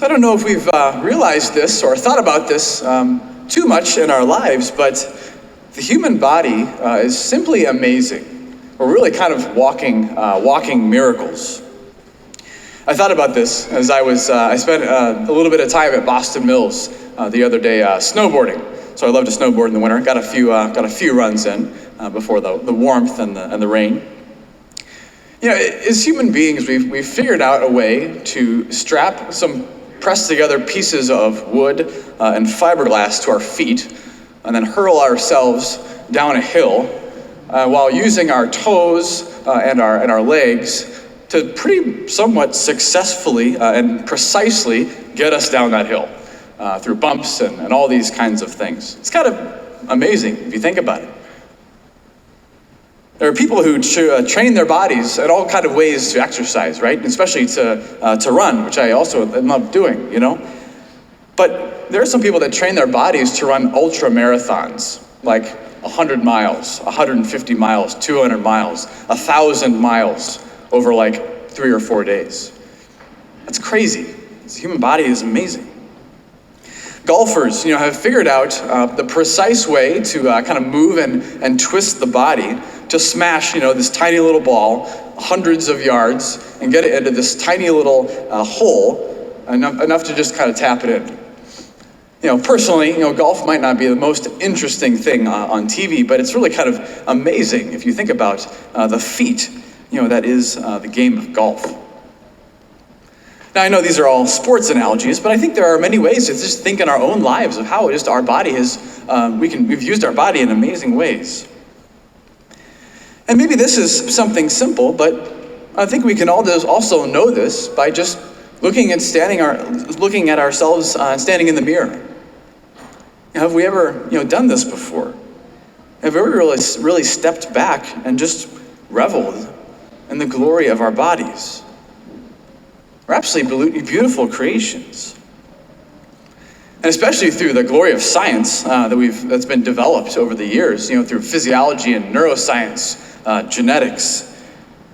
So I don't know if we've realized this or thought about this too much in our lives, but the human body is simply amazing. We're really kind of walking miracles. I thought about this as I spent a little bit of time at Boston Mills the other day snowboarding. So I love to snowboard in the winter. Got a few runs in before the warmth and the rain. You know, as human beings, we've figured out a way to strap some pressed together pieces of wood and fiberglass to our feet, and then hurl ourselves down a hill while using our toes and our legs to pretty somewhat successfully and precisely get us down that hill through bumps and all these kinds of things. It's kind of amazing if you think about it. There are people who train their bodies in all kind of ways to exercise, right? Especially to run, which I also love doing, you know? But there are some people that train their bodies to run ultra marathons, like 100 miles, 150 miles, 200 miles, 1,000 miles over like 3 or 4 days. That's crazy. The human body is amazing. Golfers, have figured out the precise way to kind of move and twist the body to smash, this tiny little ball hundreds of yards and get it into this tiny little hole, enough to just kind of tap it in. Personally, golf might not be the most interesting thing on TV, but it's really kind of amazing if you think about the feat, that is the game of golf. Now, I know these are all sports analogies, but I think there are many ways to just think in our own lives of how just our body has, we've used our body in amazing ways. And maybe this is something simple, but I think we can all also know this by just looking at ourselves standing in the mirror. Have we ever, done this before? Have we ever really stepped back and just reveled in the glory of our bodies? We're absolutely beautiful creations. And especially through the glory of science that's been developed over the years, through physiology and neuroscience, genetics,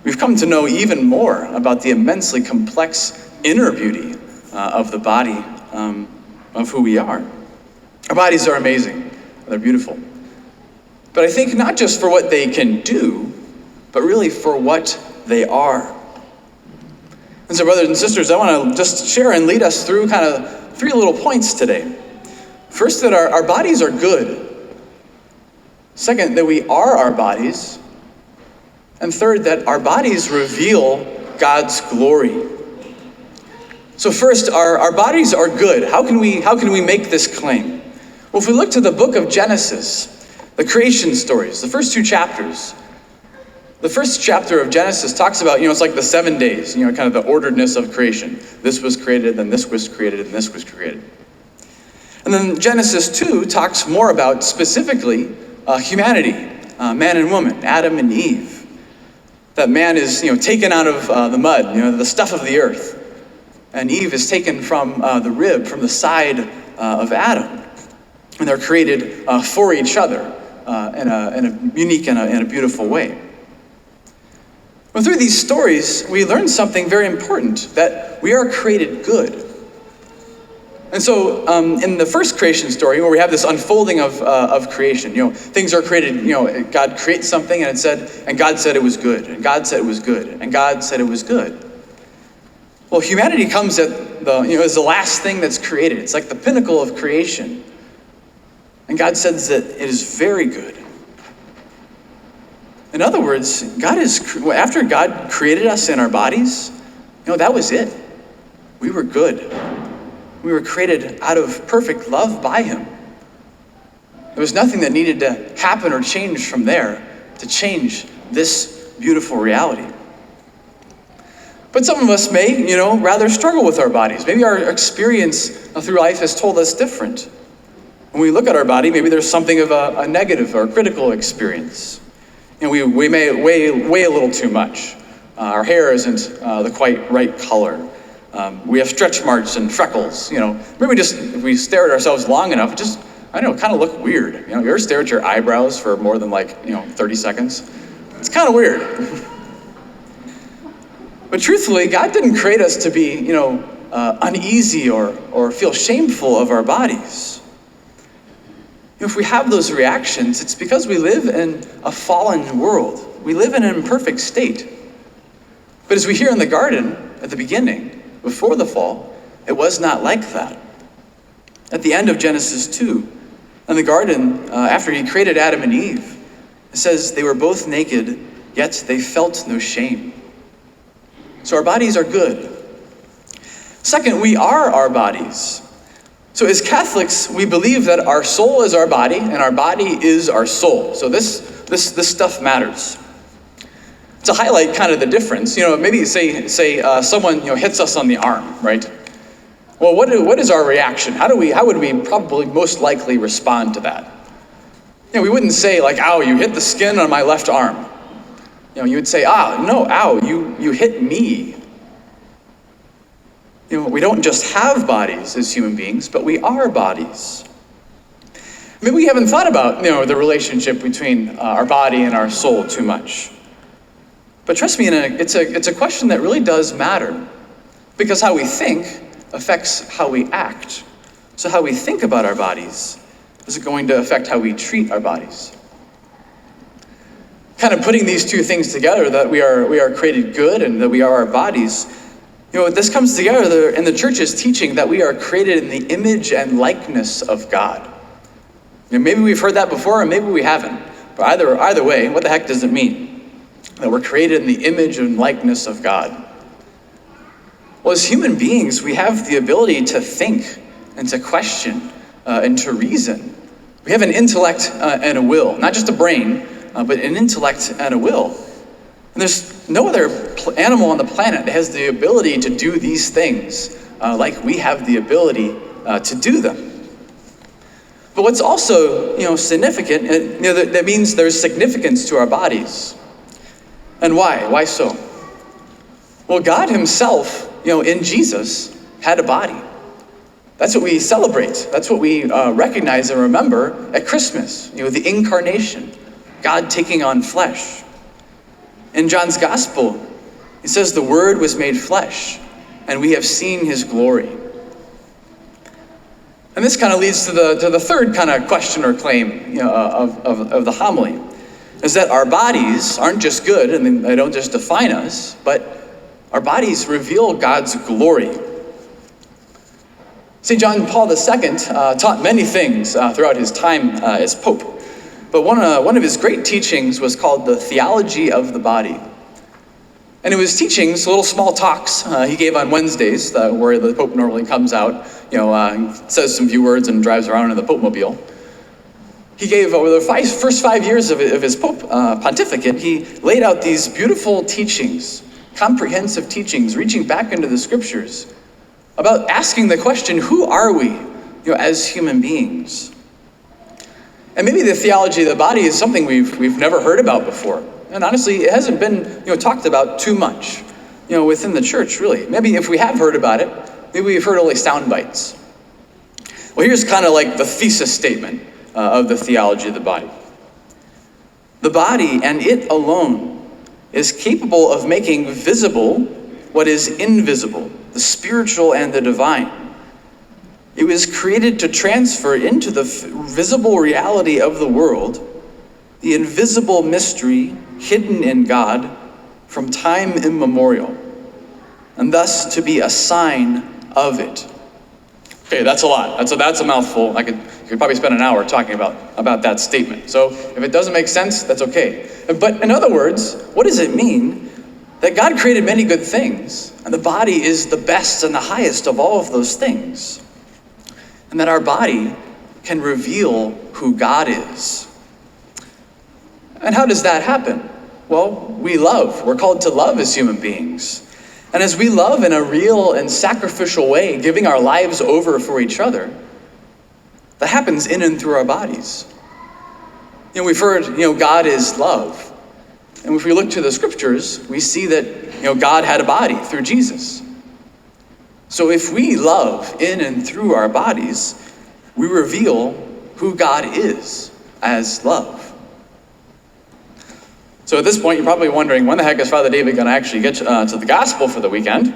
we've come to know even more about the immensely complex inner beauty of the body, of who we are. Our bodies are amazing. They're beautiful. But I think not just for what they can do, but really for what they are. And so, brothers and sisters, I want to just share and lead us through kind of 3 little points today. First, that our bodies are good. Second, that we are our bodies. And third, that our bodies reveal God's glory. So first, our bodies are good. How can we make this claim? Well, if we look to the book of Genesis, the creation stories, the first 2 chapters, the first chapter of Genesis talks about, it's like the 7 days, kind of the orderedness of creation. This was created, then this was created, and this was created. And then Genesis 2 talks more about specifically humanity, man and woman, Adam and Eve. That man is, taken out of the mud, the stuff of the earth. And Eve is taken from the rib, from the side of Adam. And they're created for each other in a unique and a beautiful way. Well, through these stories, we learn something very important, that we are created good. And so in the first creation story, where we have this unfolding of creation, things are created, God creates something and God said it was good, and God said it was good, and God said it was good. Well, humanity comes at as the last thing that's created. It's like the pinnacle of creation. And God says that it is very good. In other words, after God created us in our bodies, that was it. We were good. We were created out of perfect love by Him. There was nothing that needed to happen or change from there to change this beautiful reality. But some of us may, rather struggle with our bodies. Maybe our experience through life has told us different. When we look at our body, maybe there's something of a negative or critical experience. We may weigh a little too much. Our hair isn't the quite right color. We have stretch marks and freckles. Maybe if we stare at ourselves long enough, kind of look weird. You ever stare at your eyebrows for more than 30 seconds? It's kind of weird. But truthfully, God didn't create us to be, uneasy or feel shameful of our bodies. If we have those reactions, it's because we live in a fallen world. We live in an imperfect state. But as we hear in the garden at the beginning, before the fall, it was not like that. At the end of Genesis 2, in the garden, after he created Adam and Eve, it says they were both naked, yet they felt no shame. So our bodies are good. Second, we are our bodies. So as Catholics, we believe that our soul is our body and our body is our soul. So this stuff matters. To highlight kind of the difference, maybe say someone hits us on the arm, right? Well, what is our reaction? How would we probably most likely respond to that? We wouldn't say like, "Ow, you hit the skin on my left arm." You would say, "No, ow, you hit me." We don't just have bodies as human beings, but we are bodies. Maybe we haven't thought about, the relationship between our body and our soul too much. But trust me, it's a question that really does matter, because how we think affects how we act. So how we think about our bodies is going to affect how we treat our bodies. Kind of putting these two things together, that we are created good and that we are our bodies, this comes together in the church's teaching that we are created in the image and likeness of God. Maybe we've heard that before, and maybe we haven't. But either way, what the heck does it mean? That we're created in the image and likeness of God. Well, as human beings, we have the ability to think and to question and to reason. We have an intellect and a will, not just a brain, but an intellect and a will. And there's no other animal on the planet that has the ability to do these things like we have the ability to do them. But what's also, significant, that means there's significance to our bodies. And why? Why so? Well, God himself, in Jesus, had a body. That's what we celebrate. That's what we recognize and remember at Christmas, the incarnation, God taking on flesh. In John's Gospel, it says the Word was made flesh, and we have seen his glory. And this kind of leads to the third kind of question or claim of the homily, is that our bodies aren't just good, and they don't just define us, but our bodies reveal God's glory. St. John Paul II taught many things throughout his time as Pope. But one of his great teachings was called the Theology of the Body. And in his teachings, little small talks he gave on Wednesdays, where the Pope normally comes out, says some few words and drives around in the Pope-mobile. He gave, over the first 5 years of his pontificate, he laid out these beautiful teachings, comprehensive teachings, reaching back into the scriptures, about asking the question, who are we, as human beings? And maybe the theology of the body is something we've never heard about before. And honestly, it hasn't been talked about too much, within the church, really. Maybe if we have heard about it, maybe we've heard only sound bites. Well, here's kind of like the thesis statement of the theology of the body. The body, and it alone, is capable of making visible what is invisible, the spiritual and the divine. It was created to transfer into the visible reality of the world the invisible mystery hidden in God from time immemorial, and thus to be a sign of it. Okay, that's a lot. That's a mouthful. You could probably spend an hour talking about that statement. So if it doesn't make sense, that's okay. But in other words, what does it mean that God created many good things, and the body is the best and the highest of all of those things? And that our body can reveal who God is. And how does that happen? Well, we love. We're called to love as human beings. And as we love in a real and sacrificial way, giving our lives over for each other, that happens in and through our bodies. We've heard, God is love. And if we look to the scriptures, we see that, God had a body through Jesus. So if we love in and through our bodies, we reveal who God is as love. So at this point, you're probably wondering, when the heck is Father David going to actually get to the gospel for the weekend?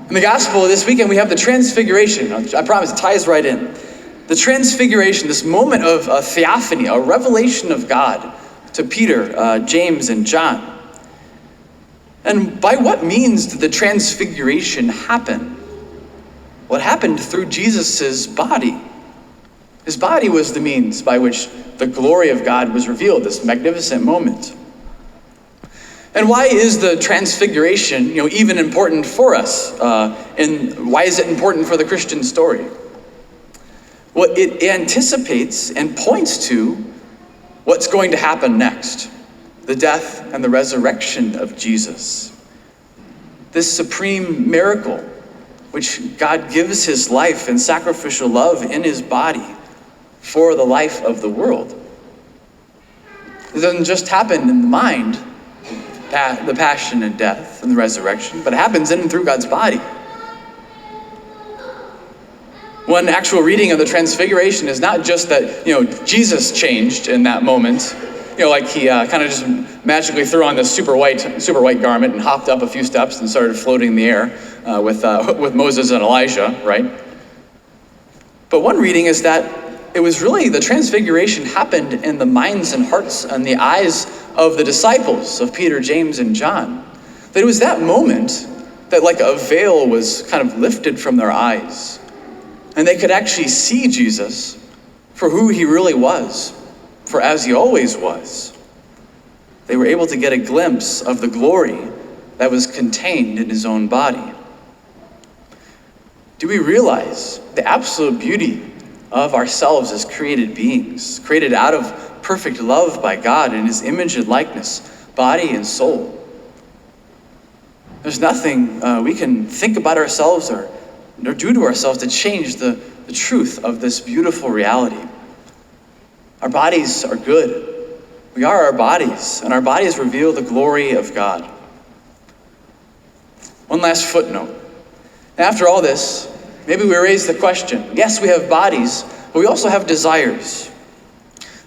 In the gospel this weekend, we have the transfiguration. I promise it ties right in. The transfiguration, this moment of a theophany, a revelation of God to Peter, James, and John. And by what means did the transfiguration happen? Well, it happened through Jesus' body. His body was the means by which the glory of God was revealed, this magnificent moment. And why is the transfiguration, even important for us? And why is it important for the Christian story? Well, it anticipates and points to what's going to happen next, the death and the resurrection of Jesus. This supreme miracle, which God gives his life and sacrificial love in his body for the life of the world. It doesn't just happen in the mind, the passion and death and the resurrection, but it happens in and through God's body. One actual reading of the Transfiguration is not just that, Jesus changed in that moment, like he kind of just magically threw on this super white garment and hopped up a few steps and started floating in the air with Moses and Elijah, right? But one reading is that it was really the Transfiguration happened in the minds and hearts and the eyes of the disciples of Peter, James, and John. That it was that moment that like a veil was kind of lifted from their eyes. And they could actually see Jesus for who he really was, for as he always was. They were able to get a glimpse of the glory that was contained in his own body. Do we realize the absolute beauty of ourselves as created beings, created out of perfect love by God in his image and likeness, body and soul? There's nothing we can think about ourselves or do to ourselves to change the truth of this beautiful reality. Our bodies are good. We are our bodies, and our bodies reveal the glory of God. One last footnote. After all this, maybe we raise the question, yes, we have bodies, but we also have desires.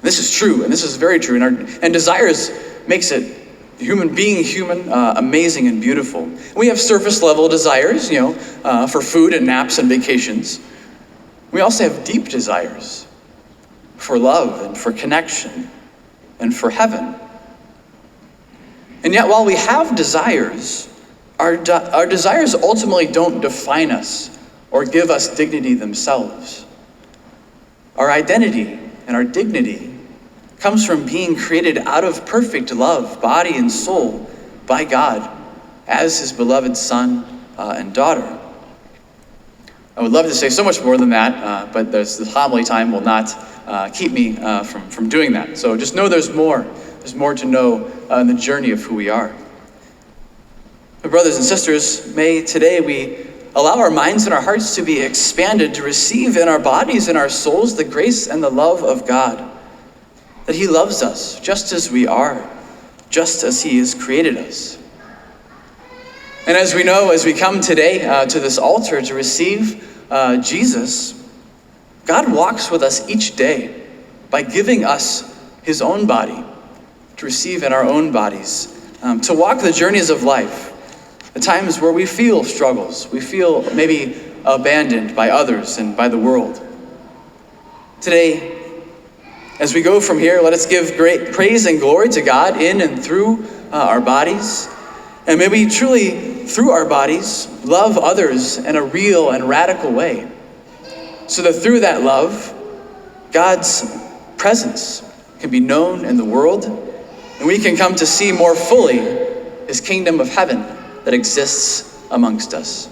This is true, and this is very true, and desires makes it being human, amazing and beautiful. We have surface level desires, for food and naps and vacations. We also have deep desires for love and for connection and for heaven. And yet while we have desires, our desires ultimately don't define us or give us dignity themselves. Our identity and our dignity comes from being created out of perfect love, body and soul, by God as his beloved son and daughter. I would love to say so much more than that, but the homily time will not keep me from doing that. So just know there's more. There's more to know in the journey of who we are. But brothers and sisters, may today we allow our minds and our hearts to be expanded to receive in our bodies and our souls the grace and the love of God. That he loves us just as we are, just as he has created us. And as we know, as we come today to this altar to receive Jesus, God walks with us each day by giving us his own body to receive in our own bodies, to walk the journeys of life, the times where we feel struggles, we feel maybe abandoned by others and by the world. Today, as we go from here, let us give great praise and glory to God in and through our bodies. And may we truly, through our bodies, love others in a real and radical way. So that through that love, God's presence can be known in the world, and we can come to see more fully his kingdom of heaven that exists amongst us.